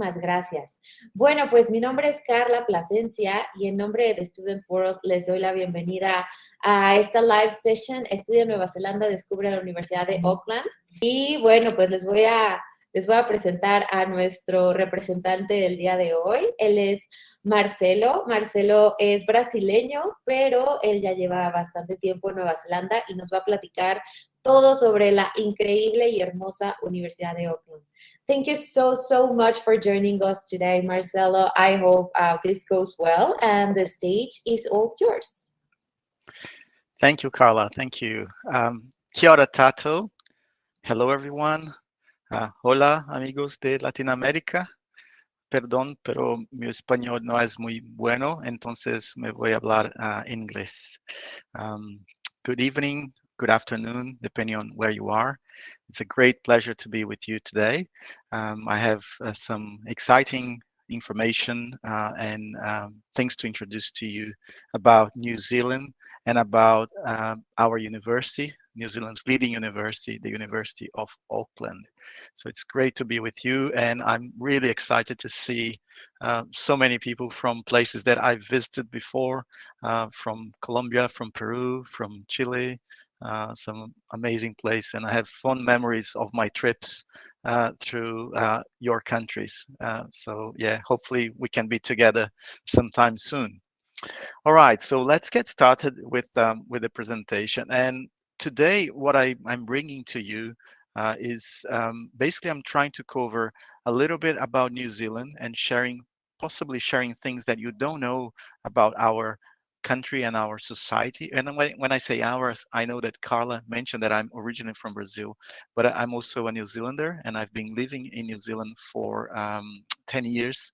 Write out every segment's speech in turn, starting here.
Muchísimas gracias. Bueno, pues mi nombre es Carla Plasencia y en nombre de The Student World les doy la bienvenida a esta live session Estudia Nueva Zelanda, Descubre a la Universidad de Auckland. Y bueno, pues les voy a presentar a nuestro representante del día de hoy. Él es Marcelo. Marcelo es brasileño, pero él ya lleva bastante tiempo en Nueva Zelanda y nos va a platicar todo sobre la increíble y hermosa Universidad de Auckland. Thank you so much for joining us today, Marcelo. I hope this goes well and the stage is all yours. Thank you, Carla. Thank you. Kia ora tato. Hello, everyone. Hola, amigos de Latinoamérica. Perdón, pero mi español no es muy bueno, entonces me voy a hablar inglés. Good evening, good afternoon, depending on where you are. It's a great pleasure to be with you today. I have some exciting information and things to introduce to you about New Zealand and about our university, New Zealand's leading university, the University of Auckland. So it's great to be with you, and I'm really excited to see so many people from places that I've visited before, from Colombia, from Peru, from Chile, some amazing place, and I have fond memories of my trips through your countries. So yeah, hopefully we can be together sometime soon. All right, so let's get started with the presentation. And today, what I'm bringing to you is basically I'm trying to cover a little bit about New Zealand and possibly sharing things that you don't know about our country and our society. And when I say ours, I know that Carla mentioned that I'm originally from Brazil, but I'm also a New Zealander, and I've been living in New Zealand for 10 years.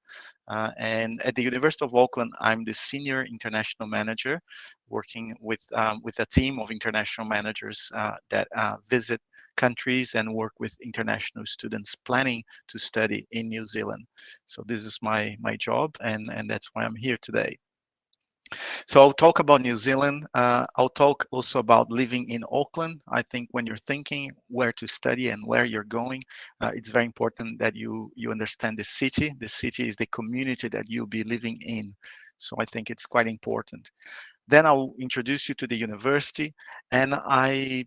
And at the University of Auckland, I'm the senior international manager, working with a team of international managers that visit countries and work with international students planning to study in New Zealand. So this is my job, and that's why I'm here today. So I'll talk about New Zealand. I'll talk also about living in Auckland. I think when you're thinking where to study and where you're going, it's very important that you understand the city. The city is the community that you'll be living in. So I think it's quite important. Then I'll introduce you to the university, and I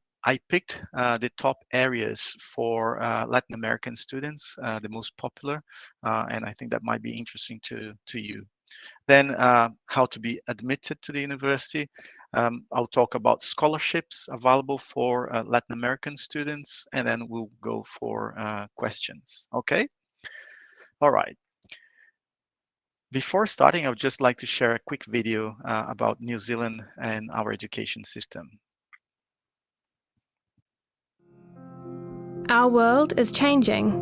picked the top areas for Latin American students, the most popular, and I think that might be interesting to you. Then how to be admitted to the university. I'll talk about scholarships available for Latin American students, and then we'll go for questions. Okay? All right. Before starting, I would just like to share a quick video about New Zealand and our education system. Our world is changing,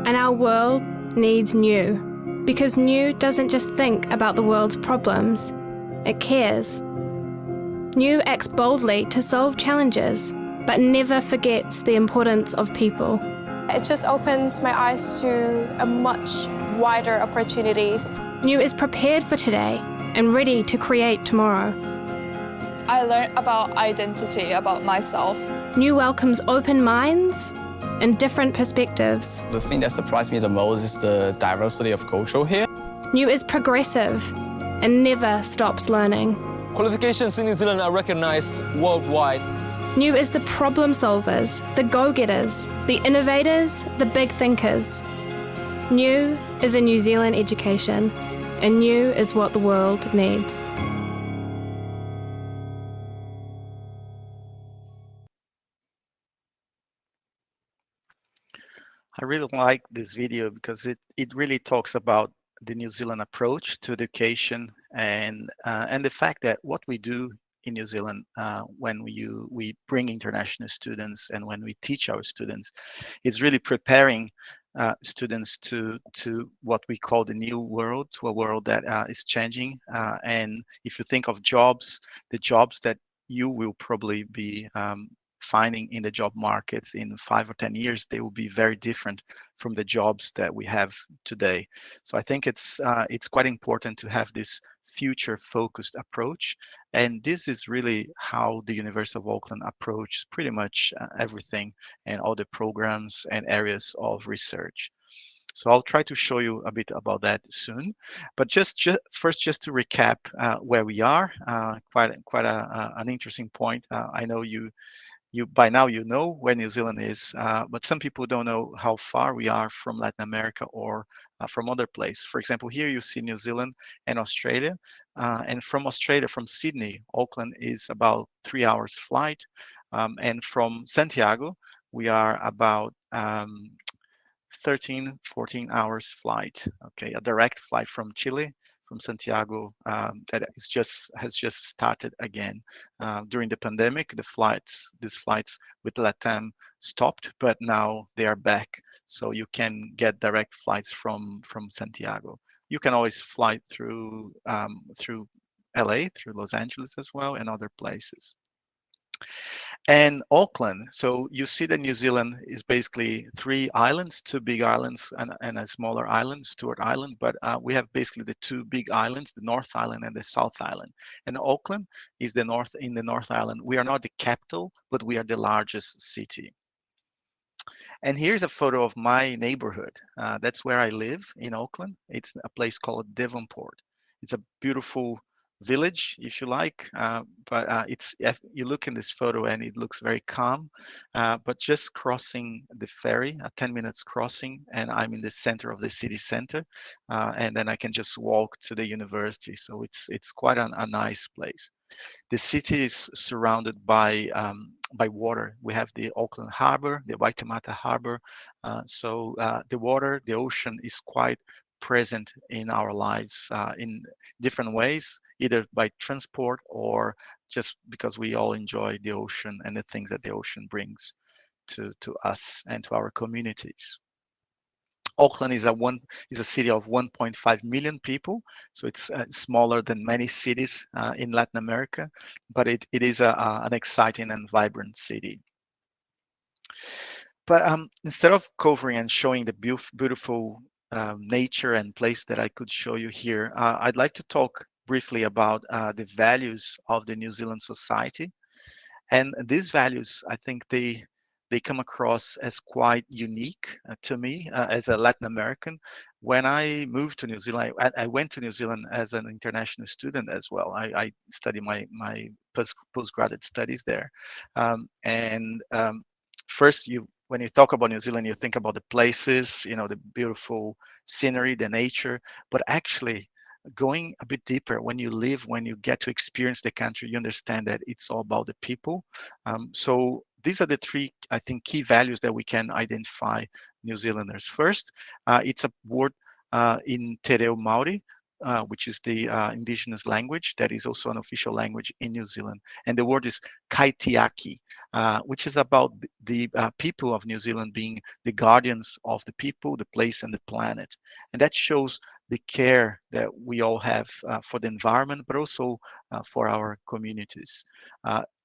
and our world needs new. Because New doesn't just think about the world's problems, it cares. New acts boldly to solve challenges, but never forgets the importance of people. It just opens my eyes to a much wider opportunities. New is prepared for today and ready to create tomorrow. I learned about identity, about myself. New welcomes open minds and different perspectives. The thing that surprised me the most is the diversity of culture here. New is progressive and never stops learning. Qualifications in New Zealand are recognized worldwide. New is the problem solvers, the go-getters, the innovators, the big thinkers. New is a New Zealand education, and new is what the world needs. I really like this video because it really talks about the New Zealand approach to education and the fact that what we do in New Zealand when we bring international students and when we teach our students is really preparing students to what we call the new world, to a world that is changing. And if you think of jobs, the jobs that you will probably be finding in the job markets in 5 or 10 years, they will be very different from the jobs that we have today. So I think it's quite important to have this future-focused approach, and this is really how the University of Auckland approaches pretty much everything and all the programs and areas of research. So I'll try to show you a bit about that soon. But first, just to recap where we are, quite an interesting point. I know you by now you know where New Zealand is, but some people don't know how far we are from Latin America or from other places. For example, here you see New Zealand and Australia, and from Australia, from Sydney, Auckland is about 3 hours flight, and from Santiago, we are about 13, 14 hours flight. Okay, a direct flight from Chile, from Santiago, that has just started again. During the pandemic, these flights with LATAM stopped, but now they are back. So you can get direct flights from Santiago. You can always fly through LA, through Los Angeles as well, and other places. And Auckland, so you see that New Zealand is basically 3 islands, 2 big islands and a smaller island, Stewart Island, but we have basically the 2 big islands, the North Island and the South Island. And Auckland is in the North Island. We are not the capital, but we are the largest city. And here's a photo of my neighborhood. That's where I live in Auckland. It's a place called Devonport. It's a beautiful village, if you like, but you look in this photo and it looks very calm. But just crossing the ferry, a 10 minutes crossing, and I'm in the center of the city center, and then I can just walk to the university. So it's quite a nice place. The city is surrounded by water. We have the Auckland Harbor, the Waitemata Harbor. So the water, the ocean is quite present in our lives in different ways, either by transport or just because we all enjoy the ocean and the things that the ocean brings to us and to our communities. Auckland is a city of 1.5 million people, so it's smaller than many cities in Latin America, but it is an exciting and vibrant city. But instead of covering and showing the beautiful nature and place that I could show you here, I'd like to talk briefly about the values of the New Zealand society. And these values, I think they come across as quite unique to me as a Latin American. When I moved to New Zealand, I went to New Zealand as an international student as well. I studied my postgraduate studies there. First, when you talk about New Zealand, you think about the places, the beautiful scenery, the nature, but actually going a bit deeper, when you get to experience the country, you understand that it's all about the people. So these are the 3, I think, key values that we can identify New Zealanders. First, it's a word in Te Reo Maori, which is the indigenous language that is also an official language in New Zealand. And the word is kaitiaki, which is about the people of New Zealand being the guardians of the people, the place, and the planet. And that shows the care that we all have for the environment, but also for our communities.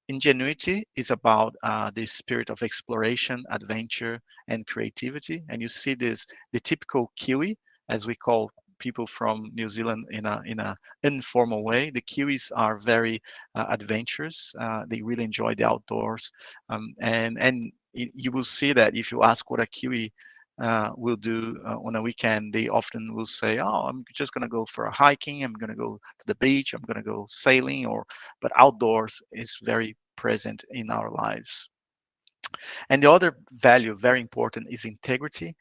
Ingenuity is about the spirit of exploration, adventure, and creativity. And you see the typical Kiwi, as we call people from New Zealand in a informal way. The Kiwis are very adventurous. They really enjoy the outdoors, and you will see that if you ask what a Kiwi will do on a weekend, they often will say, "Oh, I'm just going to go for a hiking. I'm going to go to the beach. I'm going to go sailing." But outdoors is very present in our lives. And the other value, very important, is integrity.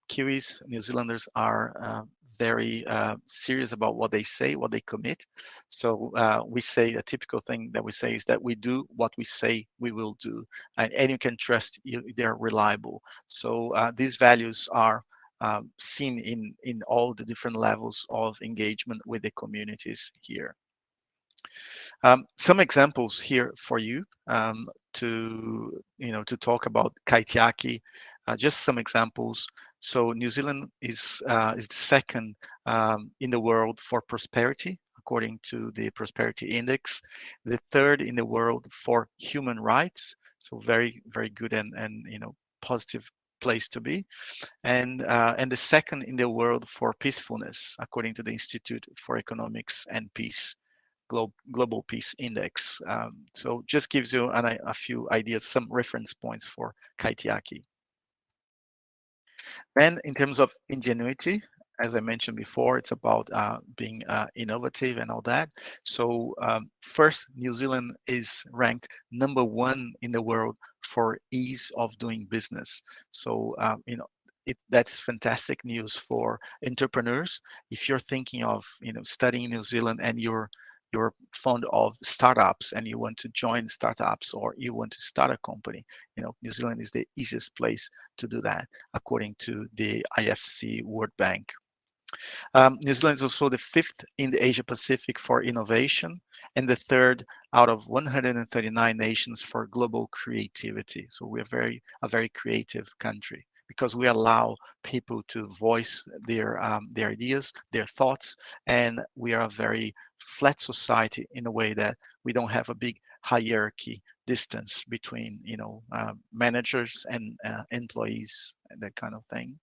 Kiwis, New Zealanders are very serious about what they say, what they commit. So we say, a typical thing that we say is that we do what we say we will do, and you can trust they're reliable. So these values are seen in all the different levels of engagement with the communities here. Some examples here for you to talk about kaitiaki. Just some examples. So New Zealand is the second in the world for prosperity, according to the Prosperity Index. The third in the world for human rights. So very, very good and positive place to be. And the second in the world for peacefulness, according to the Institute for Economics and Peace. Global Peace Index. So just gives you a few ideas, some reference points for kaitiaki. Then in terms of ingenuity, as I mentioned before, it's about being innovative and all that. So first, New Zealand is ranked #1 in the world for ease of doing business. So that's fantastic news for entrepreneurs. If you're thinking of studying in New Zealand and you're fond of startups and you want to join startups or you want to start a company, New Zealand is the easiest place to do that, according to the IFC World Bank. New Zealand is also the 5th in the Asia Pacific for innovation and the 3rd out of 139 nations for global creativity. So we're a very creative country because we allow people to voice their ideas, their thoughts, and we are a very flat society in a way that we don't have a big hierarchy distance between managers and employees and that kind of thing.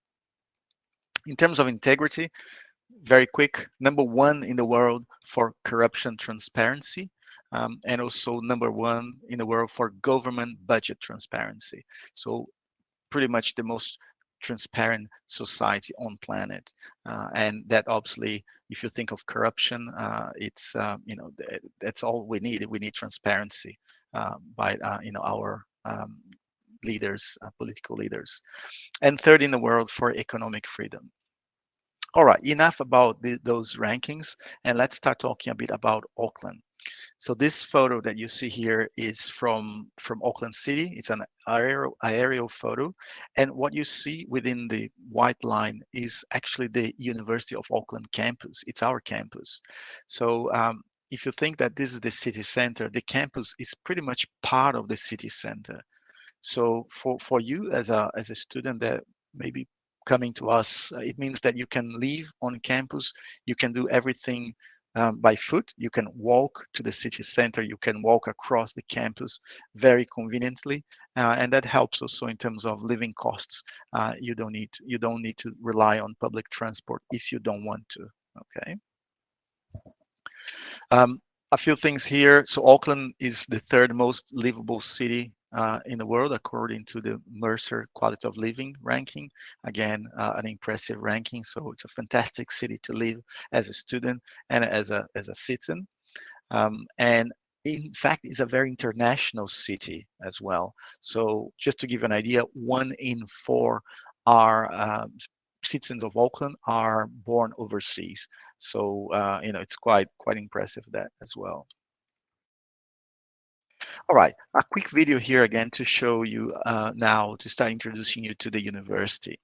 In terms of integrity, very quick, #1 in the world for corruption transparency, and also #1 in the world for government budget transparency. So pretty much the most transparent society on planet, and that obviously, if you think of corruption, it's that's all we need. We need transparency by our leaders, political leaders, and 3rd in the world for economic freedom. All right, enough about those rankings, and let's start talking a bit about Auckland. So this photo that you see here is from Auckland City. It's an aerial photo, and what you see within the white line is actually the University of Auckland campus. It's our campus. So if you think that this is the city center, the campus is pretty much part of the city center. So for you as a student that maybe coming to us, it means that you can live on campus, you can do everything by foot, you can walk to the city center, you can walk across the campus very conveniently, and that helps also in terms of living costs. You don't need to rely on public transport if you don't want to. Okay. A few things here. So Auckland is the 3rd most livable city in the world, according to the Mercer Quality of Living ranking. Again, an impressive ranking. So it's a fantastic city to live as a student and as a citizen. And in fact, it's a very international city as well. So just to give you an idea, 1 in 4 are citizens of Auckland are born overseas. So it's quite impressive that as well. All right, a quick video here again to show you now, to start introducing you to the university.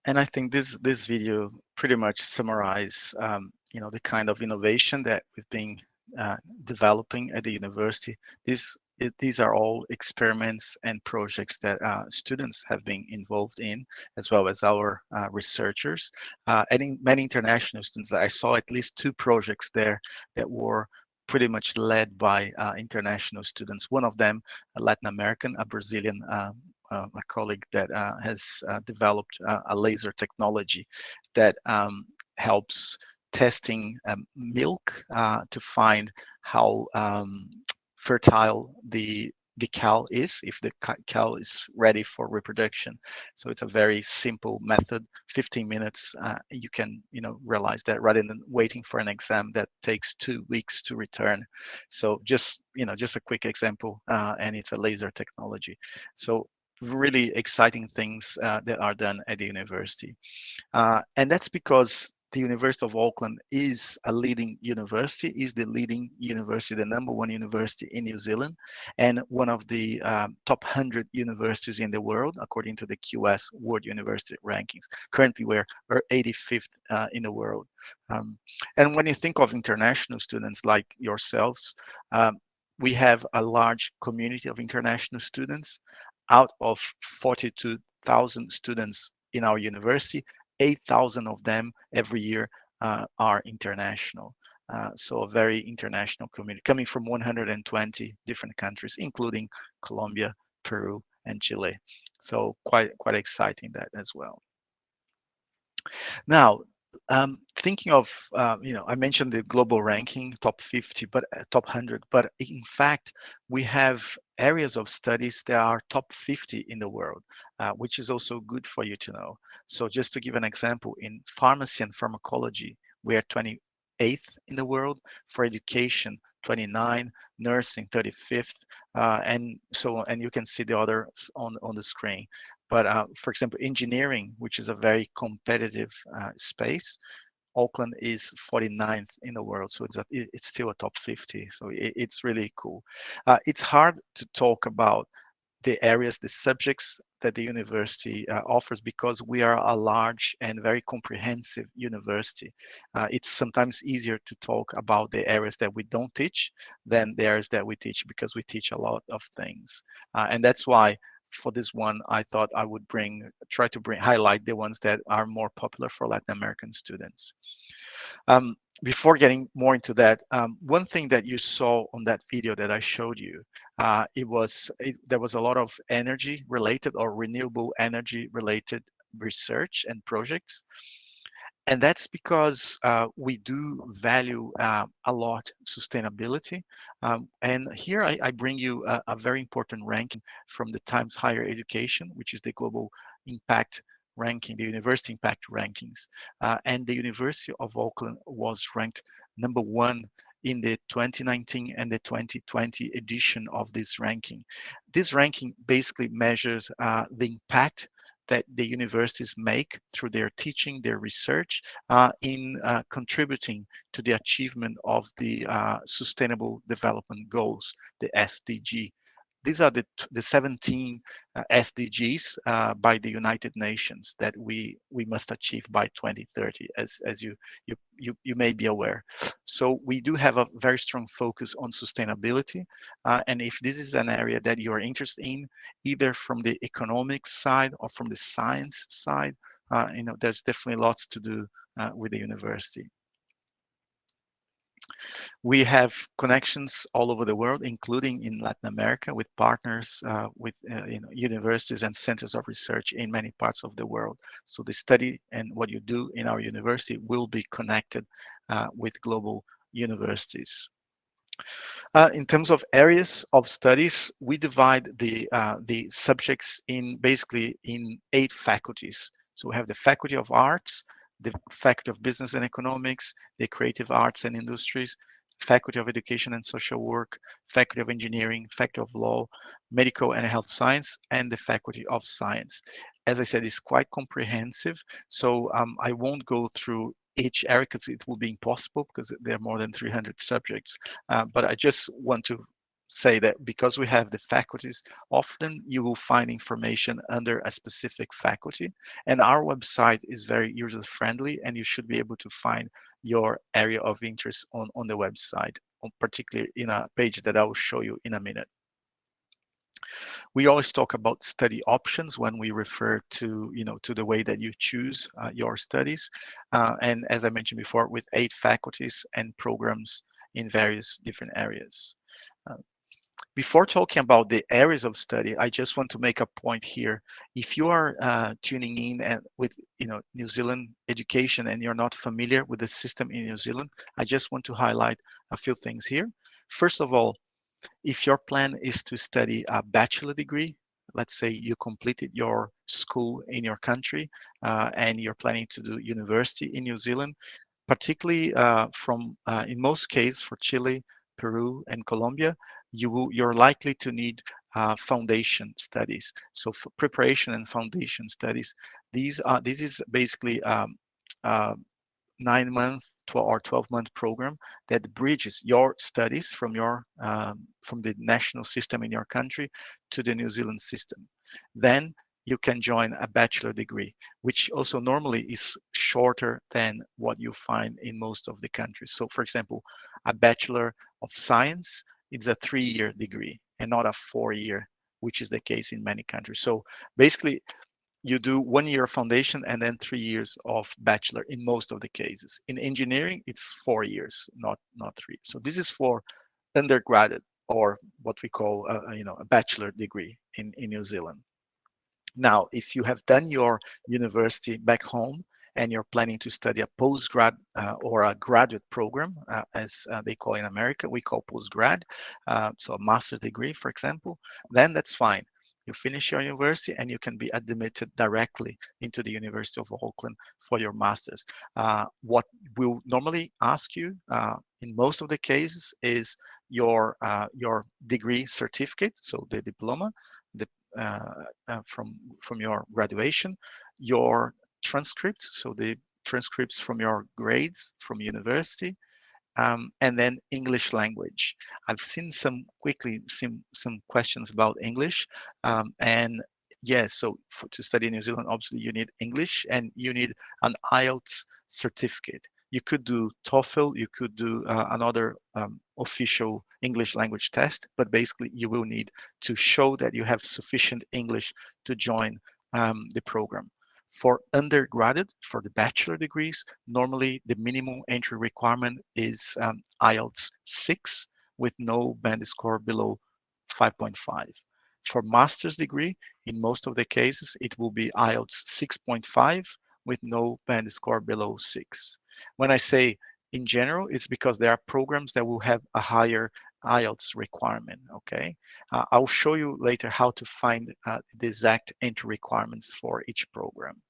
And I think this video pretty much summarizes, the kind of innovation that we've been developing at the university. This these are all experiments and projects that students have been involved in, as well as our researchers. And in many international students, I saw at least 2 projects there that were pretty much led by international students. One of them, a Latin American, a Brazilian a colleague that has developed a laser technology that helps testing milk to find how fertile the cow is, if the cow is ready for reproduction. So it's a very simple method. 15 minutes, you can realize that, rather than waiting for an exam that takes 2 weeks to return. So just a quick example, and it's a laser technology. So really exciting things that are done at the university, and that's because the University of Auckland is a leading university, is the leading university, the #1 university in New Zealand, and one of the top 100 universities in the world, according to the QS World University Rankings. Currently, we're 85th in the world. And when you think of international students like yourselves, we have a large community of international students. Out of 42,000 students in our university, 8,000 of them every year are international. So a very international community coming from 120 different countries, including Colombia, Peru, and Chile. So quite exciting that as well. Now, thinking of, I mentioned the global ranking, top 50, but top 100, but in fact, we have areas of studies that are top 50 in the world, which is also good for you to know. So just to give an example, in pharmacy and pharmacology, we are 28th in the world. For education, 29, nursing, 35th, and so on. And you can see the others on the screen. But for example, engineering, which is a very competitive space, Auckland is 49th in the world, so it's still a top 50. So it's really cool. It's hard to talk about the areas, the subjects that the university offers, because we are a large and very comprehensive university. It's sometimes easier to talk about the areas that we don't teach than the areas that we teach, because we teach a lot of things. And that's why for this one, I thought I would try to highlight the ones that are more popular for Latin American students. Before getting more into that, one thing that you saw on that video that I showed you, there was a lot of energy related or renewable energy related research and projects. And that's because we do value a lot sustainability. And here I bring you a very important ranking from the Times Higher Education, which is the global impact ranking, the university impact rankings. And the University of Auckland was ranked #1 in the 2019 and the 2020 edition of this ranking. This ranking basically measures the impact that the universities make through their teaching, their research, in contributing to the achievement of the Sustainable Development Goals, the SDG. These are the 17 SDGs by the United Nations that we must achieve by 2030, as you may be aware. So we do have a very strong focus on sustainability, and if this is an area that you are interested in, either from the economic side or from the science side, there's definitely lots to do with the university. We have connections all over the world, including in Latin America, with partners, with universities and centers of research in many parts of the world. So the study and what you do in our university will be connected with global universities. In terms of areas of studies, we divide the subjects basically in 8 faculties. So we have the Faculty of Arts, the Faculty of Business and Economics, the Creative Arts and Industries, Faculty of Education and Social Work, Faculty of Engineering, Faculty of Law, Medical and Health Science, and the Faculty of Science. As I said, it's quite comprehensive, so I won't go through each area because it will be impossible, because there are more than 300 subjects. But I just want to say that because we have the faculties, often you will find information under a specific faculty, and our website is very user-friendly, and you should be able to find your area of interest on the website, particularly in a page that I will show you in a minute. We always talk about study options when we refer to, to the way that you choose your studies. And as I mentioned before, with 8 faculties and programs in various different areas. Uh, Before talking about the areas of study, I just want to make a point here. If you are tuning in and with New Zealand education and you're not familiar with the system in New Zealand, I just want to highlight a few things here. First of all, if your plan is to study a bachelor degree, let's say you completed your school in your country and you're planning to do university in New Zealand, particularly in most cases for Chile, Peru, and Colombia, you're likely to need foundation studies. So for preparation and foundation studies, this is basically 9-month or 12-month program that bridges your studies from the national system in your country to the New Zealand system. Then you can join a bachelor degree, which also normally is shorter than what you find in most of the countries. So for example, a Bachelor of Science is a 3-year degree and not a 4-year, which is the case in many countries. So basically, you do 1 year foundation and then 3 years of bachelor in most of the cases. In engineering, it's 4 years, not 3. So this is for undergraduate, or what we call a bachelor degree in New Zealand. Now, if you have done your university back home and you're planning to study a postgrad or a graduate program, as they call in America, we call postgrad, so a master's degree, for example, then that's fine. You finish your university and you can be admitted directly into the University of Auckland for your master's. What we'll normally ask you in most of the cases is your degree certificate, so the diploma, the from your graduation, your transcripts, so the transcripts from your grades from university, and then English language. I've seen some questions about English, and yes, so to study in New Zealand, obviously you need English and you need an IELTS certificate. You could do TOEFL, you could do another official English language test, but basically you will need to show that you have sufficient English to join the program. For undergraduate, for the bachelor degrees, normally the minimum entry requirement is IELTS 6 with no band score below 5.5. For master's degree, in most of the cases, it will be IELTS 6.5 with no band score below 6. When I say in general, it's because there are programs that will have a higher IELTS requirement, okay? I'll show you later how to find the exact entry requirements for each program.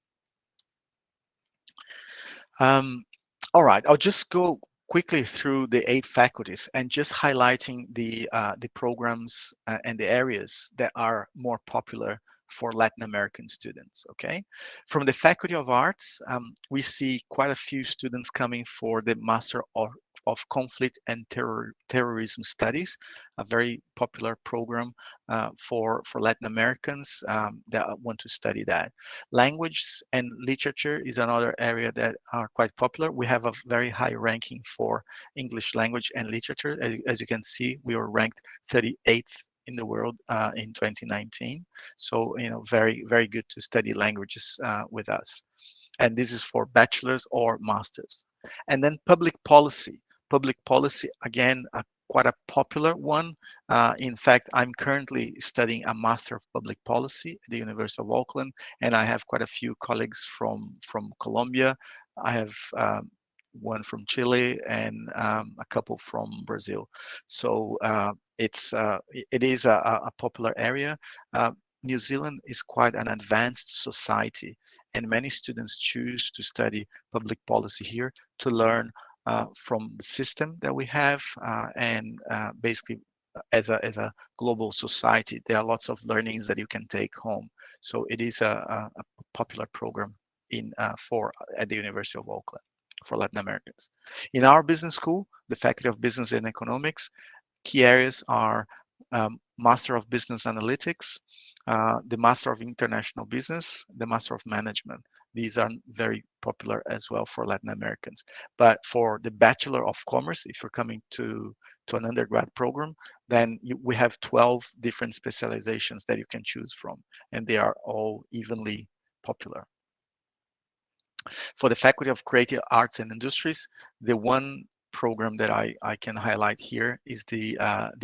All right, I'll just go quickly through the 8 faculties and just highlighting the programs and the areas that are more popular for Latin American students, okay? From the Faculty of Arts, we see quite a few students coming for the Master of Conflict and Terrorism Studies, a very popular program for Latin Americans that want to study that. Language and literature is another area that are quite popular. We have a very high ranking for English language and literature. As you can see, we were ranked 38th in the world in 2019. So, very, very good to study languages with us. And this is for bachelor's or master's. And then public policy. Public policy, again, quite a popular one. In fact, I'm currently studying a Master of Public Policy at the University of Auckland, and I have quite a few colleagues from Colombia. I have one from Chile and a couple from Brazil. So it is a popular area. New Zealand is quite an advanced society, and many students choose to study public policy here to learn from the system that we have, and basically as a global society, there are lots of learnings that you can take home. So it is a popular program at the University of Auckland for Latin Americans. In our business school, the Faculty of Business and Economics, key areas are Master of Business Analytics, the Master of International Business, the Master of Management. These are very popular as well for Latin Americans. But for the Bachelor of Commerce, if you're coming to to an undergrad program, then we have 12 different specializations that you can choose from, and they are all evenly popular. For the Faculty of Creative Arts and Industries, the one program that I can highlight here is the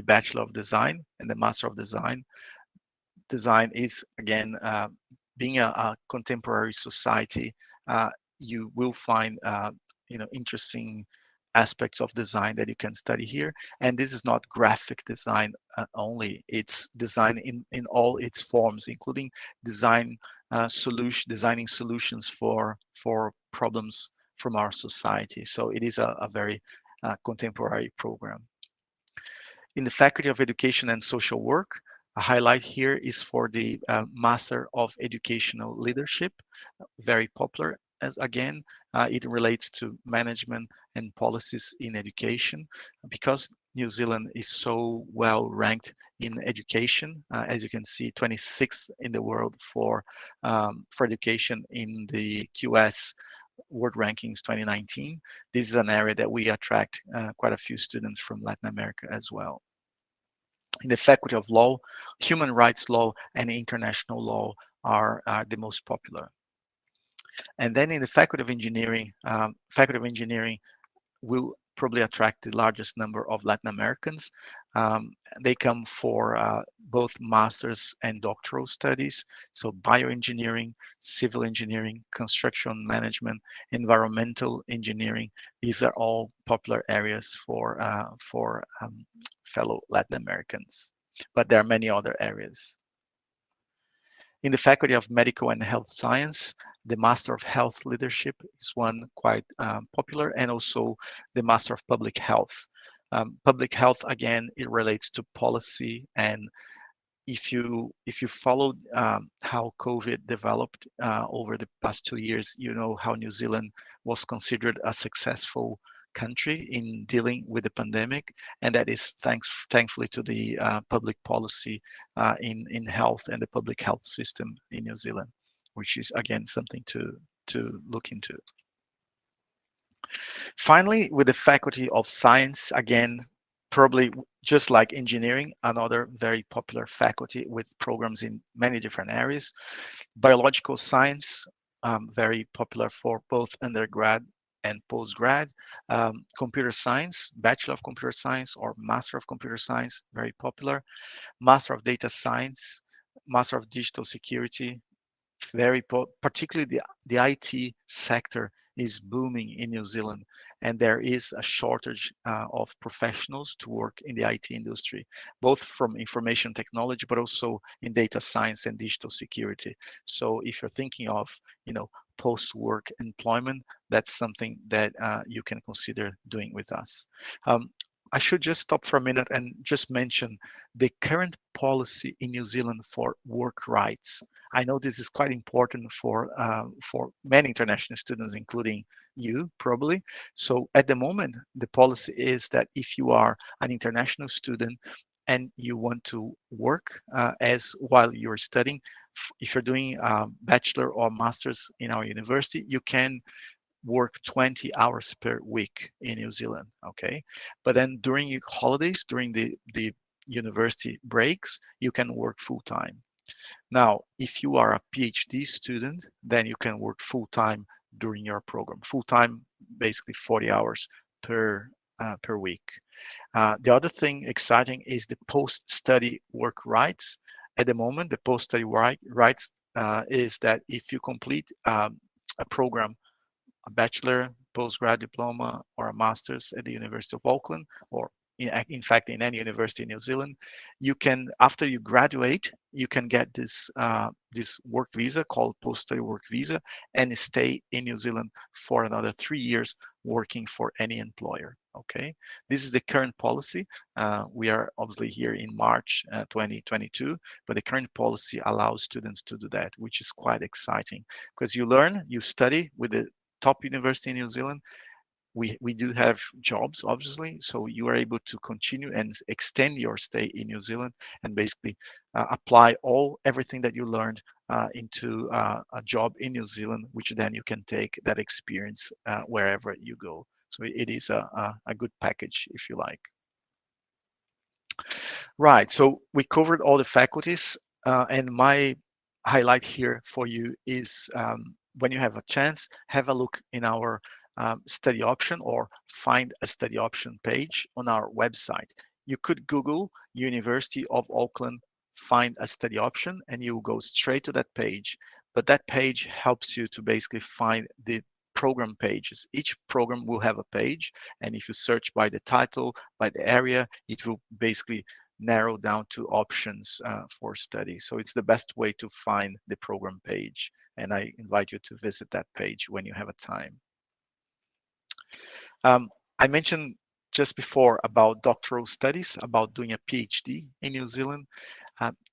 Bachelor of Design and the Master of Design. Design is, again, being a contemporary society, you will find interesting aspects of design that you can study here. And this is not graphic design only, it's design in all its forms, including designing solutions for problems from our society. So it is a very contemporary program. In the Faculty of Education and Social Work, a highlight here is for the Master of Educational Leadership, very popular. As again, it relates to management and policies in education. Because New Zealand is so well ranked in education, as you can see, 26th in the world for education in the QS World Rankings 2019. This is an area that we attract quite a few students from Latin America as well. In the Faculty of Law, Human Rights Law and International Law are the most popular. And then in the Faculty of Engineering, will probably attract the largest number of Latin Americans. They come for both master's and doctoral studies, so bioengineering, civil engineering, construction management, environmental engineering. These are all popular areas for fellow Latin Americans, but there are many other areas. In the Faculty of Medical and Health Science, the Master of Health Leadership is one quite popular, and also the Master of Public Health. Public health, again, it relates to policy, and if you followed how COVID developed over the past 2 years, you know how New Zealand was considered a successful country in dealing with the pandemic, and that is thankfully to the public policy in health and the public health system in New Zealand, which is again something to look into. Finally, with the Faculty of Science, again, probably just like engineering, another very popular faculty with programs in many different areas. Biological science, very popular for both undergrad and postgrad. Computer science, Bachelor of Computer Science or Master of Computer Science, very popular. Master of Data Science, Master of Digital Security, very particularly the IT sector is booming in New Zealand, and there is a shortage of professionals to work in the IT industry, both from information technology, but also in data science and digital security. So if you're thinking of, post-work employment, that's something that you can consider doing with us. I should just stop for a minute and just mention the current policy in New Zealand for work rights. I know this is quite important for many international students, including you probably. So at the moment, the policy is that if you are an international student and you want to work while you're studying, if you're doing a bachelor or master's in our university, you can work 20 hours per week in New Zealand, okay? But then during your holidays, during the university breaks, you can work full-time. Now, if you are a PhD student, then you can work full-time during your program. Full-time, basically 40 hours per week. The other thing exciting is the post-study work rights. At the moment, the post-study rights is that if you complete a program, a bachelor, postgrad diploma, or a master's at the University of Auckland, or in fact in any university in New Zealand, you can, after you graduate, you can get this work visa called post-study work visa and stay in New Zealand for another 3 years working for any employer. Okay, this is the current policy. We are obviously here in March 2022, but the current policy allows students to do that, which is quite exciting because you study with the top university in New Zealand. We do have jobs, obviously, so you are able to continue and extend your stay in New Zealand and basically apply everything that you learned into a job in New Zealand, which then you can take that experience wherever you go. So it is a good package, if you like. Right, so we covered all the faculties, and my highlight here for you is when you have a chance, have a look in our study option or find a study option page on our website. You could Google University of Auckland, find a study option, and you will go straight to that page. But that page helps you to basically find the program pages. Each program will have a page, and if you search by the title, by the area, it will basically narrow down to options for study. So it's the best way to find the program page. And I invite you to visit that page when you have a time. I mentioned just before about doctoral studies, about doing a PhD in New Zealand.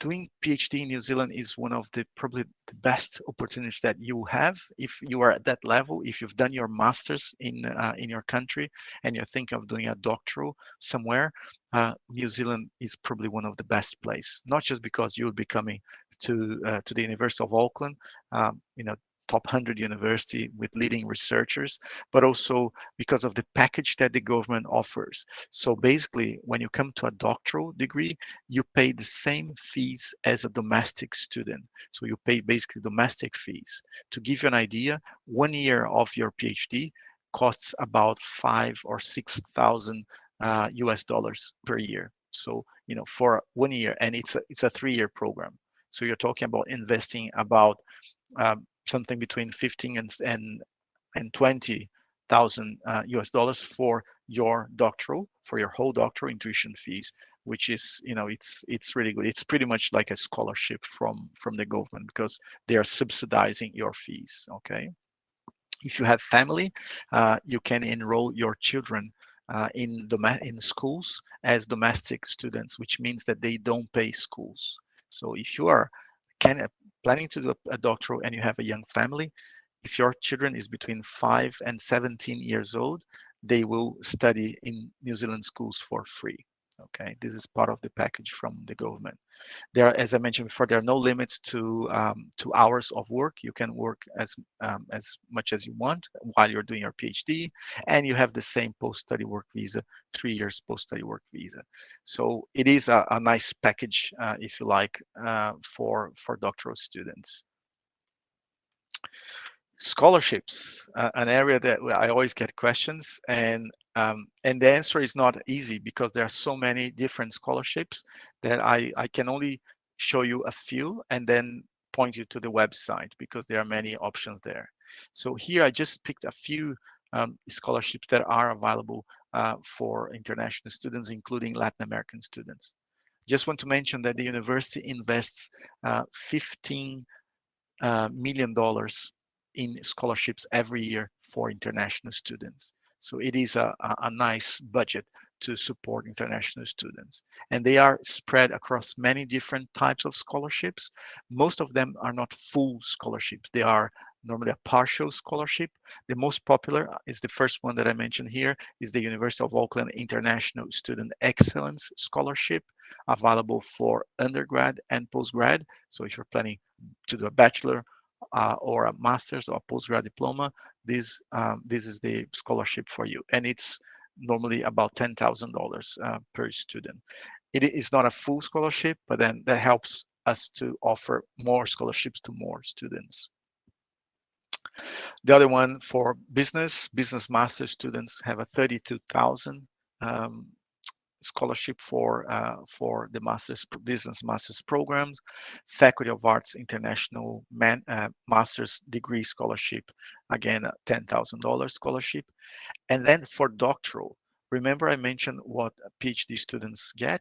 Doing PhD in New Zealand is one of the probably the best opportunities that you have if you are at that level. If you've done your master's in your country and you're thinking of doing a doctoral somewhere, New Zealand is probably one of the best places. Not just because you'll be coming to the University of Auckland, top 100 university with leading researchers, but also because of the package that the government offers. So basically, when you come to a doctoral degree, you pay the same fees as a domestic student. So you pay basically domestic fees. To give you an idea, 1 year of your PhD costs about 5 or 6,000 US dollars per year. So for 1 year, and it's a 3-year program. So you're talking about investing about something between 15 and 20,000 US dollars for your doctoral, for your whole doctoral in tuition fees, which is, it's really good. It's pretty much like a scholarship from the government because they are subsidizing your fees. Okay. If you have family, you can enroll your children in schools as domestic students, which means that they don't pay schools. So if you are planning to do a doctoral and you have a young family, if your children is between 5 and 17 years old, they will study in New Zealand schools for free. Okay, this is part of the package from the government. There, as I mentioned before, there are no limits to hours of work. You can work as much as you want while you're doing your PhD, and you have the same post-study work visa, 3 years post-study work visa. So it is a nice package, if you like, for doctoral students. Scholarships, an area that I always get questions, and the answer is not easy because there are so many different scholarships that I can only show you a few and then point you to the website because there are many options there. So here I just picked a few scholarships that are available for international students, including Latin American students. Just want to mention that the university invests $15 million in scholarships every year for international students. So it is a nice budget to support international students. And they are spread across many different types of scholarships. Most of them are not full scholarships. They are normally a partial scholarship. The most popular is the first one that I mentioned here, is the University of Auckland International Student Excellence Scholarship, available for undergrad and postgrad. So if you're planning to do a bachelor or a master's or postgrad diploma, this is the scholarship for you, and it's normally about $10,000 per student. It is not a full scholarship, but then that helps us to offer more scholarships to more students. The other one for business master students have a 32,000 scholarship for the business master's programs. Faculty of Arts International master's degree scholarship, again a $10,000 scholarship. And then for doctoral, remember I mentioned what PhD students get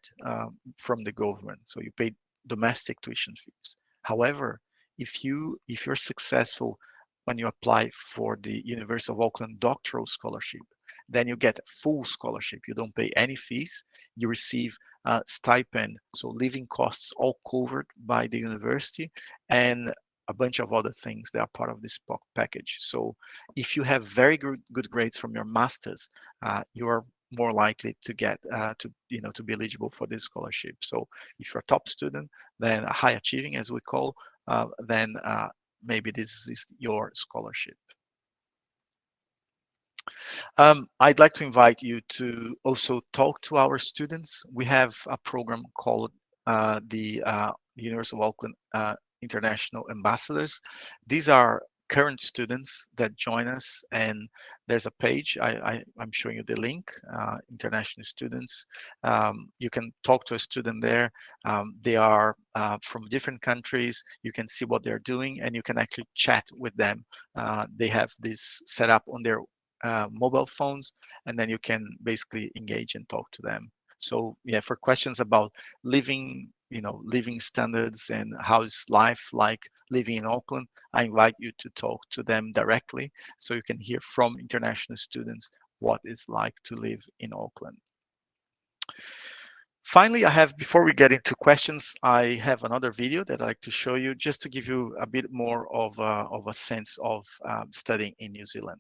from the government. So you pay domestic tuition fees. However, if you're successful when you apply for the University of Auckland doctoral scholarship, then you get a full scholarship. You don't pay any fees. You receive a stipend, so living costs all covered by the university, and a bunch of other things that are part of this package. So if you have very good grades from your master's, you are more likely to get to be eligible for this scholarship. So if you're a top student, then a high achieving, as we call, then maybe this is your scholarship. I'd like to invite you to also talk to our students. We have a program called the University of Auckland International Ambassadors. These are current students that join us, and there's a page. I'm showing you the link, international students. You can talk to a student there. They are from different countries. You can see what they're doing, and you can actually chat with them. They have this set up on their mobile phones, and then you can basically engage and talk to them. So yeah, for questions about living, living standards and how is life like living in Auckland, I invite you to talk to them directly so you can hear from international students what it's like to live in Auckland. Finally, before we get into questions, I have another video that I'd like to show you just to give you a bit more of a sense of studying in New Zealand.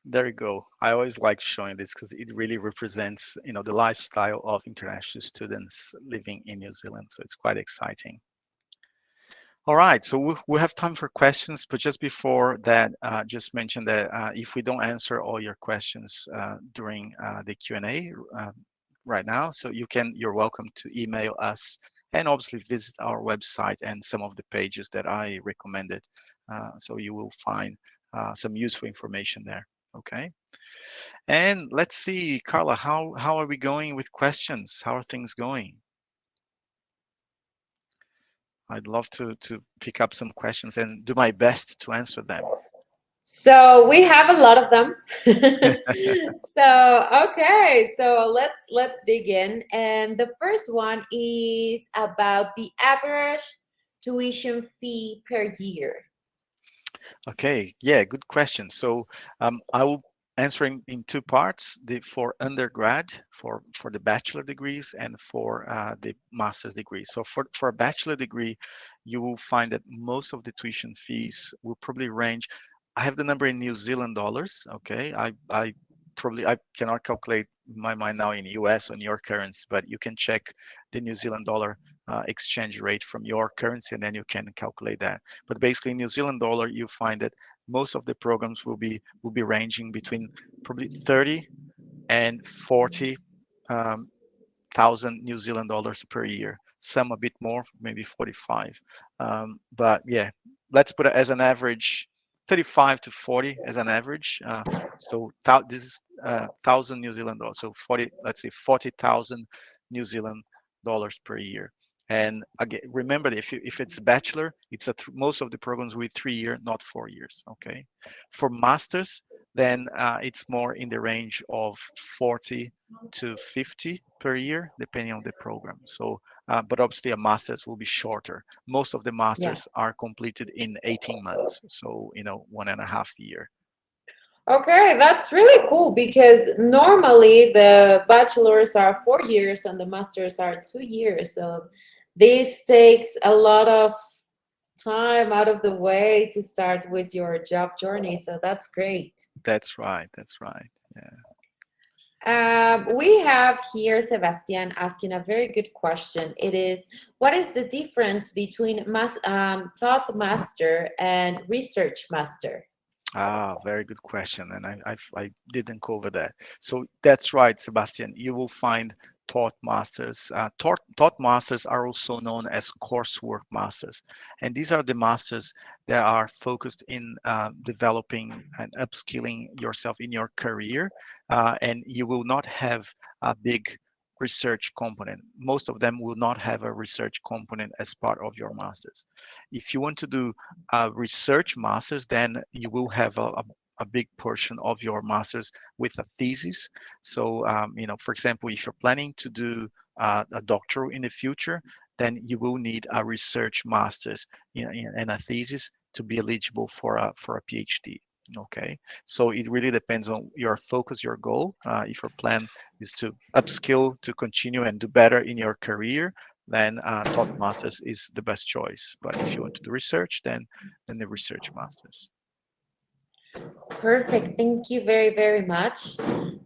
There you go. I always like showing this because it really represents, the lifestyle of international students living in New Zealand. So it's quite exciting. All right, so we have time for questions, but just before that, just mention that if we don't answer all your questions during the Q&A right now, so you're welcome to email us and obviously visit our website and some of the pages that I recommended. So you will find some useful information there. Okay. And let's see, Carla, how are we going with questions? How are things going? I'd love to pick up some questions and do my best to answer them. So we have a lot of them. Okay, so let's dig in. And the first one is about the average tuition fee per year. Okay, yeah, good question. So I will answer in two parts: for undergrad, for the bachelor degrees, and for the master's degree. So for a bachelor degree, you will find that most of the tuition fees will probably range. I have the number in New Zealand dollars. Okay, I cannot calculate in my mind now in US on your currency, but you can check the New Zealand dollar exchange rate from your currency, and then you can calculate that. But basically, in New Zealand dollar, you find that most of the programs will be ranging between probably 30 and 40 thousand New Zealand dollars per year. Some a bit more, maybe 45. But yeah, let's put it as an average, 35 to 40 as an average. So this is 1,000 New Zealand dollars. So 40, let's say 40,000 New Zealand dollars per year. And again, remember that if it's a bachelor, it's most of the programs with 3 years, not 4 years. Okay. For masters, then it's more in the range of 40 to 50 per year, depending on the program. So, but obviously a master's will be shorter. Most of the masters are completed in 18 months. So, 1.5 years. Okay, that's really cool because normally the bachelors are 4 years and the masters are 2 years. So this takes a lot of time out of the way to start with your job journey. So that's great. That's right. That's right. Yeah. We have here Sebastian asking a very good question. It is, what is the difference between taught master and research master? Ah, very good question, and I didn't cover that. So that's right, Sebastian. You will find taught masters. Taught masters are also known as coursework masters, and these are the masters that are focused in developing and upskilling yourself in your career, and you will not have a big research component. Most of them will not have a research component as part of your masters. If you want to do research masters, then you will have a big portion of your masters with a thesis. So, for example, if you're planning to do a doctoral in the future, then you will need a research masters and a thesis to be eligible for a PhD. Okay, so it really depends on your focus, your goal. If your plan is to upskill, to continue and do better in your career, then taught masters is the best choice. But if you want to do research, then the research masters. Perfect. Thank you very, very much.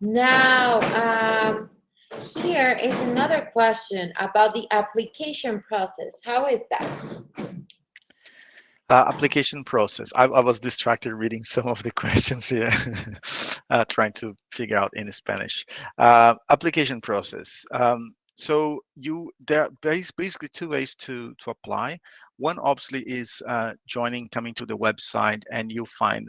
Now, here is another question about the application process. How is that? Application process. I was distracted reading some of the questions here, trying to figure out in Spanish. Application process. So there are basically two ways to apply. One obviously is coming to the website, and you'll find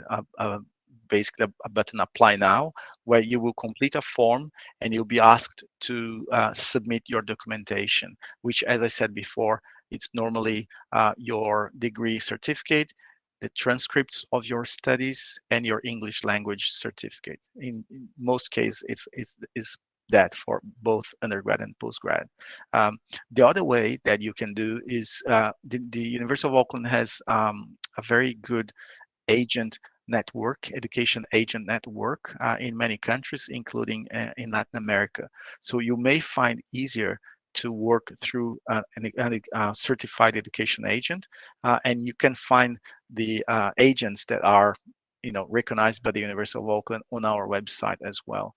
basically a button, apply now, where you will complete a form and you'll be asked to submit your documentation, which, as I said before, it's normally your degree certificate, the transcripts of your studies, and your English language certificate. In most cases, it's that for both undergrad and postgrad. The other way that you can do is the University of Auckland has a very good education agent network in many countries, including in Latin America. So you may find easier to work through a certified education agent, and you can find the agents that are recognized by the University of Auckland on our website as well.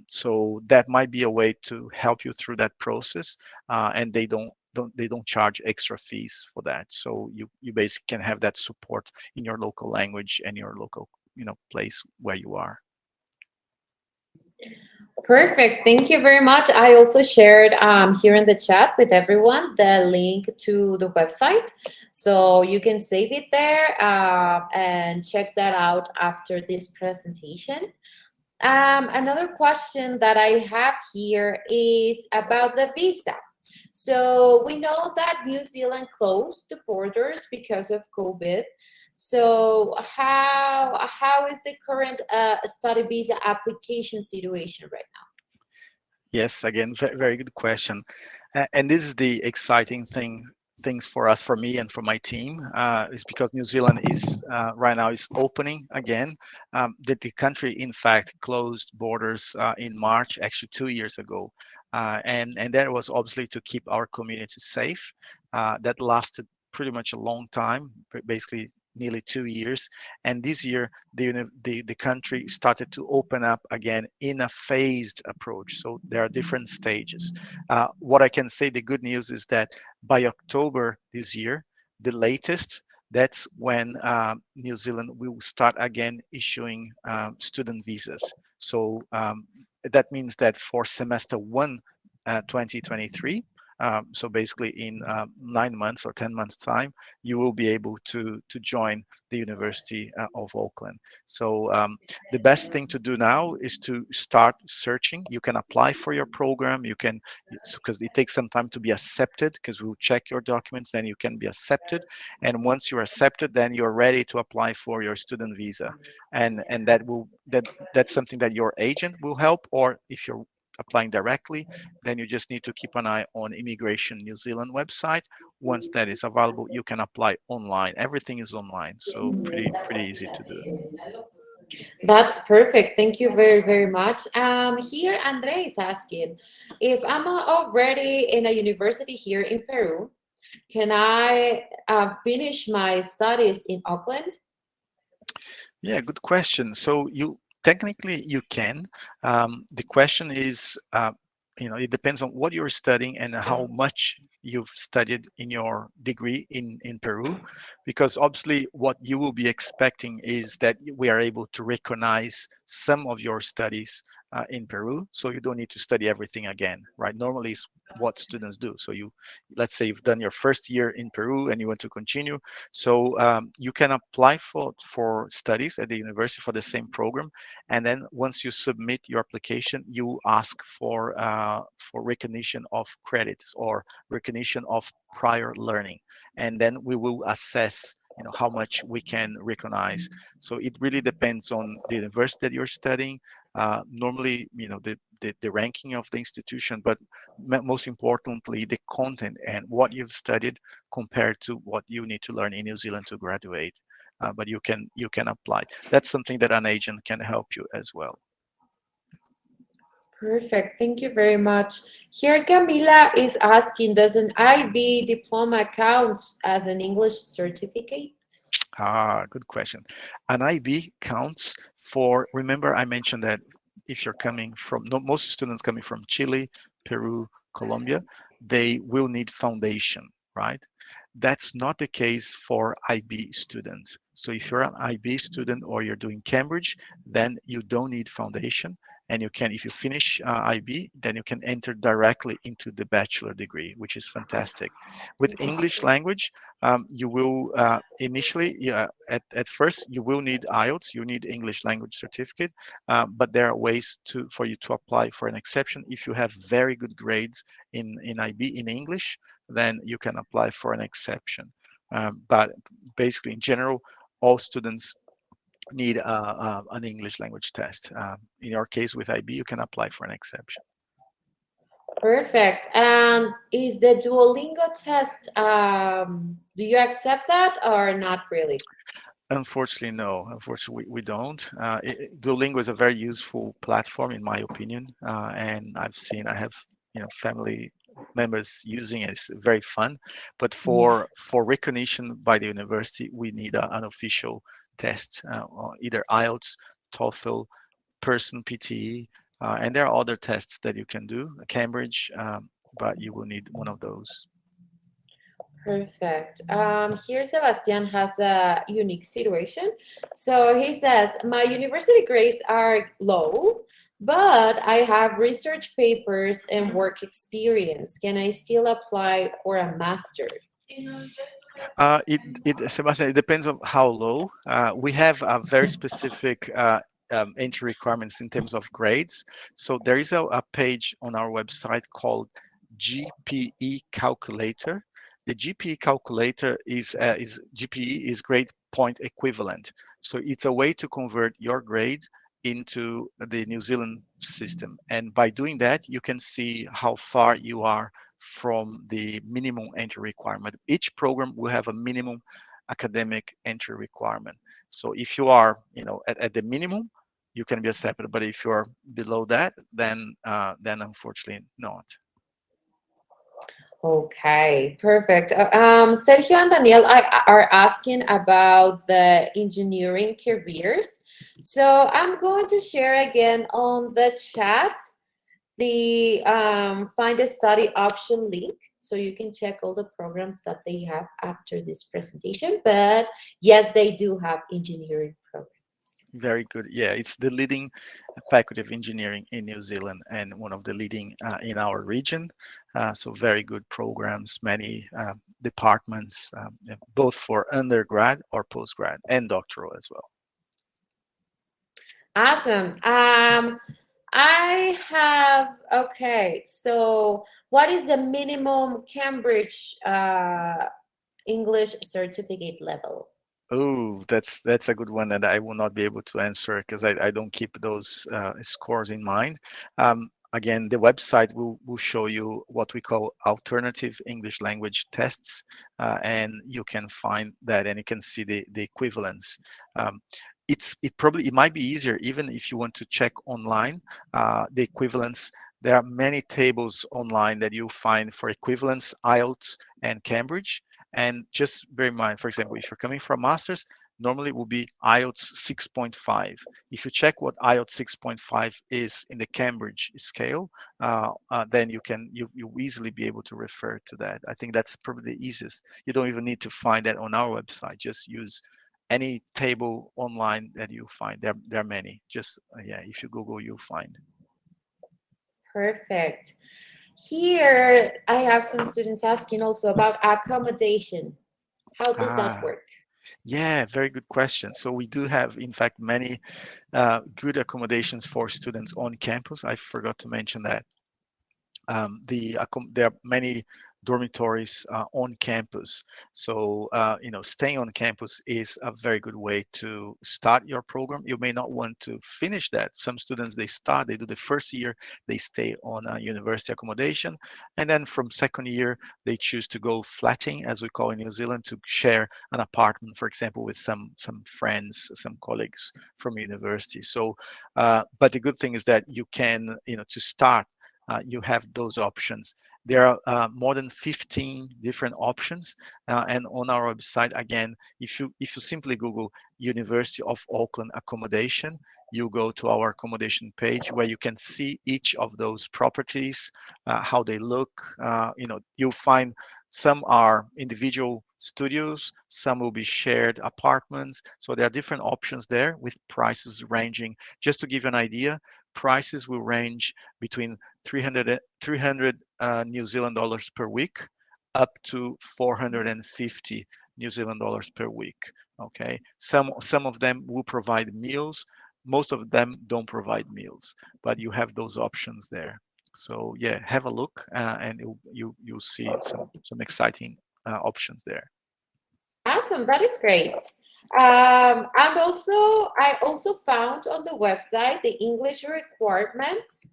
So that might be a way to help you through that process, and they don't charge extra fees for that. So you basically can have that support in your local language and your local place where you are. Perfect. Thank you very much. I also shared here in the chat with everyone the link to the website. So you can save it there and check that out after this presentation. Another question that I have here is about the visa. So we know that New Zealand closed the borders because of COVID. So how is the current study visa application situation right now? Yes, again, very good question. And this is the exciting things for us, for me and for my team, is because New Zealand is right now is opening again. The country, in fact, closed borders in March, actually 2 years ago. And that was obviously to keep our community safe. That lasted pretty much a long time, basically nearly 2 years. And this year, the country started to open up again in a phased approach. So there are different stages. What I can say, the good news is that by October this year, the latest, that's when New Zealand will start again issuing student visas. So that means that for semester 1, 2023, so basically in 9 months or 10 months time, you will be able to join the University of Auckland. So the best thing to do now is to start searching. You can apply for your program. You can, because it takes some time to be accepted, because we'll check your documents, then you can be accepted. And once you're accepted, then you're ready to apply for your student visa. And that's something that your agent will help, or if you're applying directly, then you just need to keep an eye on Immigration New Zealand website. Once that is available, you can apply online. Everything is online, so pretty easy to do. That's perfect. Thank you very, very much. Here, Andre is asking, if I'm already in a university here in Peru, Can I finish my studies in Auckland? Yeah, good question. So technically you can. The question is, it depends on what you're studying and how much you've studied in your degree in Peru, because obviously what you will be expecting is that we are able to recognize some of your studies in Peru, so you don't need to study everything again, right? Normally it's what students do. So let's say you've done your first year in Peru and you want to continue, so you can apply for studies at the university for the same program, and then once you submit your application, you ask for recognition of credits or recognition of prior learning, and then we will assess how much we can recognize. So it really depends on the university that you're studying. Normally, the ranking of the institution, but most importantly, the content and what you've studied compared to what you need to learn in New Zealand to graduate. But you can apply. That's something that an agent can help you as well. Perfect. Thank you very much. Here, Camila is asking, does an IB diploma count as an English certificate? Good question. An IB counts for, remember I mentioned that if you're coming from, most students coming from Chile, Peru, Colombia, they will need foundation, right? That's not the case for IB students. So if you're an IB student or you're doing Cambridge, then you don't need foundation. And if you finish IB, then you can enter directly into the bachelor degree, which is fantastic. With English language, you will initially, at first, you will need IELTS, you need English language certificate, but there are ways for you to apply for an exception. If you have very good grades in IB in English, then you can apply for an exception. But basically, in general, all students need an English language test. In your case with IB, you can apply for an exception. Perfect. And is the Duolingo test, do you accept that or not really? Unfortunately, no. Unfortunately, we don't. Duolingo is a very useful platform, in my opinion, and I have family members using it. It's very fun, but for recognition by the university, we need an official test, either IELTS, TOEFL, Person PTE, and there are other tests that you can do, Cambridge, but you will need one of those. Perfect. Here, Sebastian has a unique situation. So he says, my university grades are low, but I have research papers and work experience. Can I still apply for a master? Sebastian, it depends on how low. We have a very specific entry requirements in terms of grades. So there is a page on our website called GPE calculator. The GPE calculator is GPE is grade point equivalent. So it's a way to convert your grade into the New Zealand system. And by doing that, you can see how far you are from the minimum entry requirement. Each program will have a minimum academic entry requirement. So if you are, at the minimum, you can be accepted. But if you are below that, then unfortunately not. Okay, perfect. Sergio and Daniel are asking about the engineering careers. So I'm going to share again on the chat the find a study option link, so you can check all the programs that they have after this presentation. But yes, they do have engineering programs. Very good. Yeah, it's the leading faculty of engineering in New Zealand and one of the leading in our region. So very good programs, many departments, both for undergrad or postgrad and doctoral as well. Awesome. I have, okay, so what is the minimum Cambridge English certificate level? Oh, that's a good one that I will not be able to answer because I don't keep those scores in mind. Again, the website will show you what we call alternative English language tests, and you can find that and you can see the equivalence. It might be easier even if you want to check online the equivalence there are many tables online that you'll find for equivalents, IELTS and Cambridge. And just bear in mind, for example, if you're coming from master's, normally it will be IELTS 6.5. If you check what IELTS 6.5 is in the Cambridge scale, then you easily be able to refer to that. I think that's probably the easiest. You don't even need to find that on our website. Just use any table online that you find. There are many. Just yeah, if you Google, you'll find. Perfect. Here, I have some students asking also about accommodation. How does that work? Yeah, very good question. So we do have, in fact, many good accommodations for students on campus. I forgot to mention that. There are many dormitories on campus. So, staying on campus is a very good way to start your program. You may not want to finish that. Some students, they do the first year, they stay on a university accommodation. And then from second year, they choose to go flatting, as we call in New Zealand, to share an apartment, for example, with some friends, some colleagues from university. So, but the good thing is that you can, to start, you have those options. There are more than 15 different options, and on our website, again, if you simply Google University of Auckland accommodation, you go to our accommodation page where you can see each of those properties, how they look. You'll find some are individual studios, some will be shared apartments. So there are different options there with prices ranging. Just to give you an idea, prices will range between 300 New Zealand dollars per week up to 450 New Zealand dollars per week. Okay, some of them will provide meals. Most of them don't provide meals, but you have those options there. So yeah, have a look, and you'll see some exciting options there. Awesome, that is great. And also, I also found on the website the English requirements.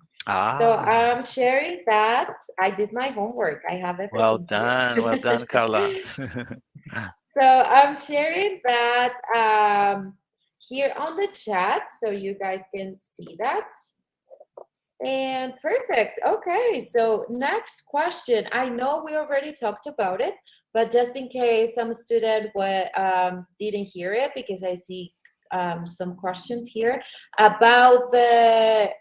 So I'm sharing that. I did my homework. I have everything. Well done, Carla. So I'm sharing that here on the chat, so you guys can see that. And perfect. Okay, so next question. I know we already talked about it, but just in case some student didn't hear it, because I see some questions here about the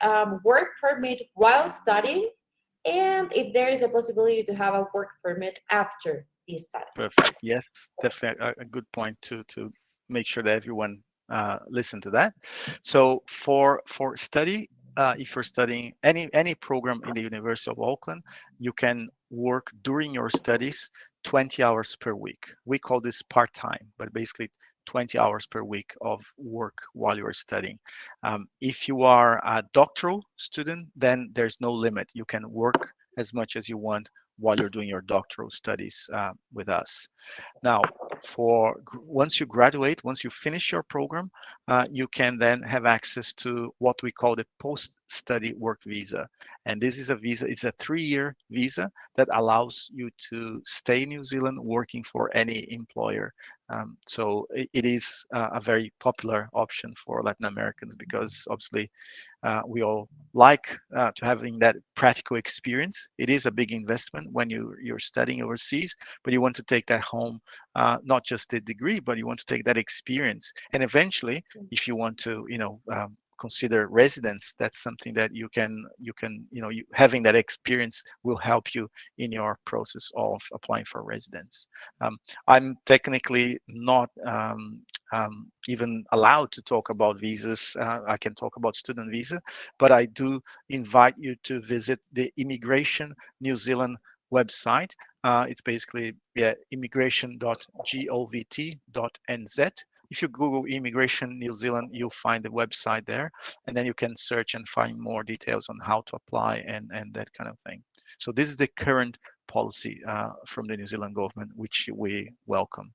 work permit while studying, and if there is a possibility to have a work permit after these studies. Perfect. Yes, definitely a good point to make sure that everyone listen to that. So for study, if you're studying any program in the University of Auckland, you can work during your studies 20 hours per week. We call this part-time, but basically 20 hours per week of work while you're studying. If you are a doctoral student, then there's no limit. You can work as much as you want while you're doing your doctoral studies with us. Now, once you graduate, once you finish your program, you can then have access to what we call the post-study work visa. And this is a visa, it's a 3-year visa that allows you to stay in New Zealand working for any employer. So it is a very popular option for Latin Americans, because obviously we all like to having that practical experience. It is a big investment when you're studying overseas, but you want to take that home, not just the degree, but you want to take that experience. And eventually, if you want to, consider residence, that's something that you can, having that experience will help you in your process of applying for residence. I'm technically not even allowed to talk about visas. I can talk about student visa, but I do invite you to visit the Immigration New Zealand website. It's basically immigration.govt.nz. If you Google Immigration New Zealand, you'll find the website there, and then you can search and find more details on how to apply and that kind of thing. So this is the current policy from the New Zealand government, which we welcome.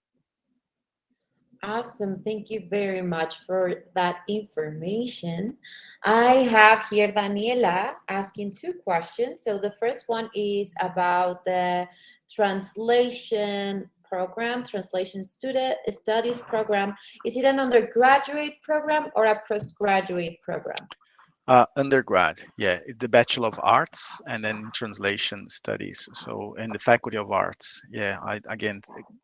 Awesome. Thank you very much for that information. I have here Daniela asking 2 questions. So the first one is about the translation program, translation studies program. Is it an undergraduate program or a postgraduate program? Undergrad, yeah, the Bachelor of Arts and then Translation Studies. So in the Faculty of Arts, yeah, again,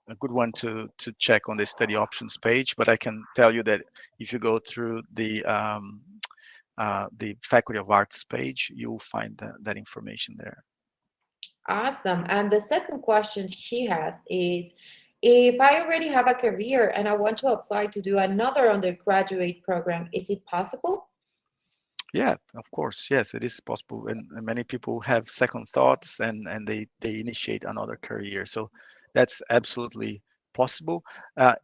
a good one to check on the study options page. But I can tell you that if you go through the Faculty of Arts page, you'll find that information there. Awesome. And the second question she has is, if I already have a career and I want to apply to do another undergraduate program, is it possible? Yeah, of course. Yes, it is possible. And many people have second thoughts and they initiate another career. So that's absolutely possible.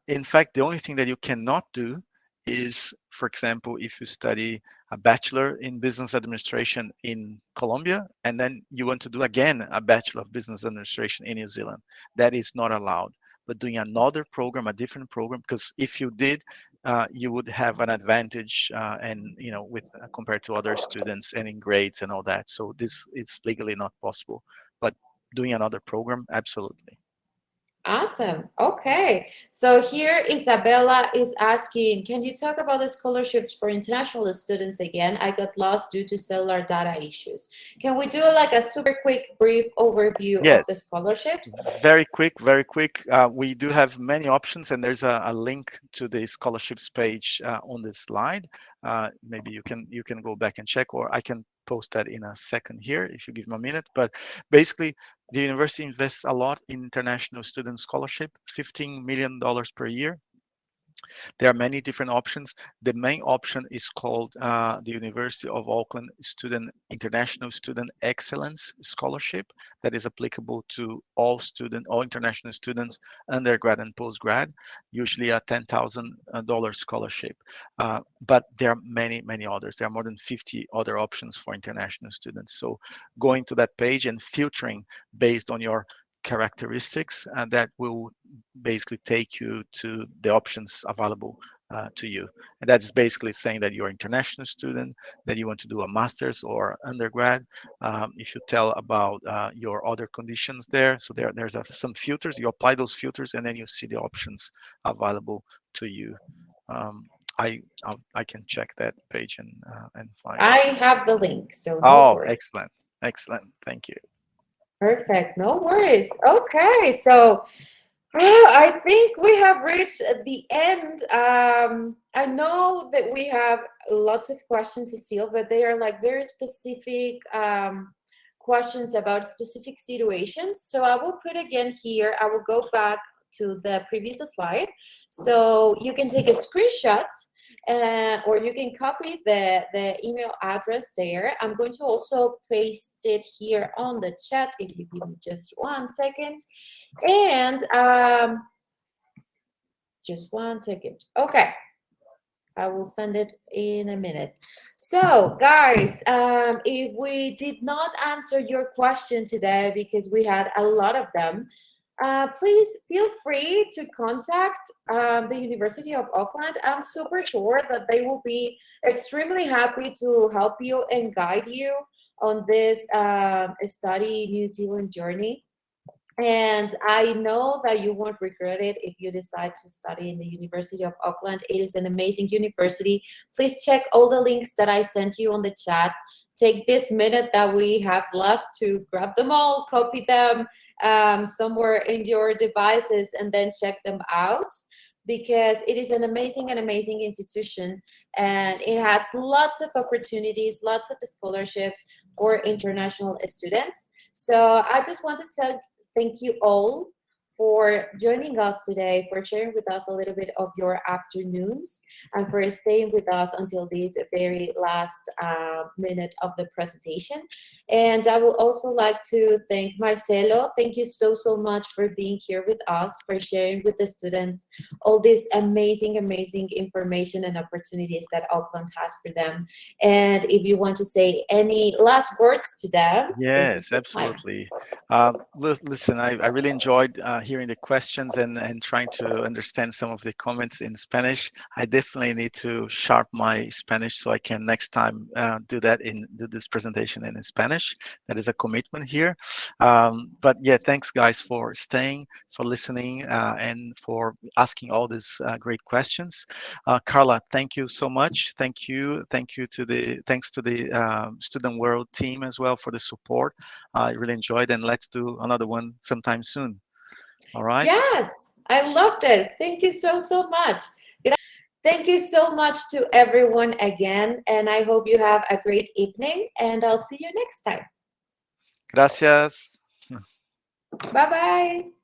In fact, the only thing that you cannot do is, for example, if you study a bachelor in business administration in Colombia, and then you want to do again a bachelor of business administration in New Zealand, that is not allowed. But doing another program, a different program, because if you did, you would have an advantage, and with compared to other students and in grades and all that. So this is legally not possible. But doing another program, absolutely. Awesome. Okay. So here Isabella is asking, can you talk about the scholarships for international students again? I got lost due to cellular data issues. Can we do like a super quick, brief overview of the Yes. scholarships? Very quick, very quick. We do have many options, and there's a link to the scholarships page on this slide. Maybe you can go back and check, or I can post that in a second here if you give me a minute. But basically, the university invests a lot in international student scholarship, $15 million per year. There are many different options. The main option is called the University of Auckland International Student Excellence Scholarship, that is applicable to all international students, undergrad and postgrad, usually a $10,000 scholarship. But there are many, many others. There are more than 50 other options for international students. So going to that page and filtering based on your characteristics, and that will basically take you to the options available to you. And that's basically saying that you're an international student, that you want to do a master's or undergrad. If you tell about your other conditions there, so there's some filters, you apply those filters and then you see the options available to you. I can check that page and find. I have the link, so no Oh, worries. excellent. Thank you. Perfect. No worries. Okay. So I think we have reached the end. I know that we have lots of questions still, but they are like very specific questions about specific situations. So I will put again here, I will go back to the previous slide. So you can take a screenshot or you can copy the email address there. I'm going to also paste it here on the chat if you give me just 1 second. And just 1 second. Okay. I will send it in a minute. So, guys, if we did not answer your question today because we had a lot of them, please feel free to contact the University of Auckland. I'm super sure that they will be extremely happy to help you and guide you on this study New Zealand journey. And I know that you won't regret it if you decide to study in the University of Auckland. It is an amazing university. Please check all the links that I sent you on the chat. Take this minute that we have left to grab them all, copy them somewhere in your devices, and then check them out, because it is an amazing institution, and it has lots of opportunities, lots of scholarships for international students. So I just want to thank you all for joining us today, for sharing with us a little bit of your afternoons, and for staying with us until this very last minute of the presentation. And I would also like to thank Marcelo. Thank you so much for being here with us, for sharing with the students all this amazing information and opportunities that Auckland has for them. And if you want to say any last words to them, Yes, absolutely. Listen, I really enjoyed hearing the questions and trying to understand some of the comments in Spanish. I definitely need to sharp my Spanish so I can next time do this presentation in Spanish. That is a commitment here. But yeah, thanks guys for staying, for listening, and for asking all these great questions. Carla, thank you so much. Thanks to the Student World team as well for the support. I really enjoyed, and let's do another one sometime soon. All right. Yes, I loved it. Thank you so much. Thank you so much to everyone again, and I hope you have a great evening, and I'll see you next time. Gracias. Bye-bye.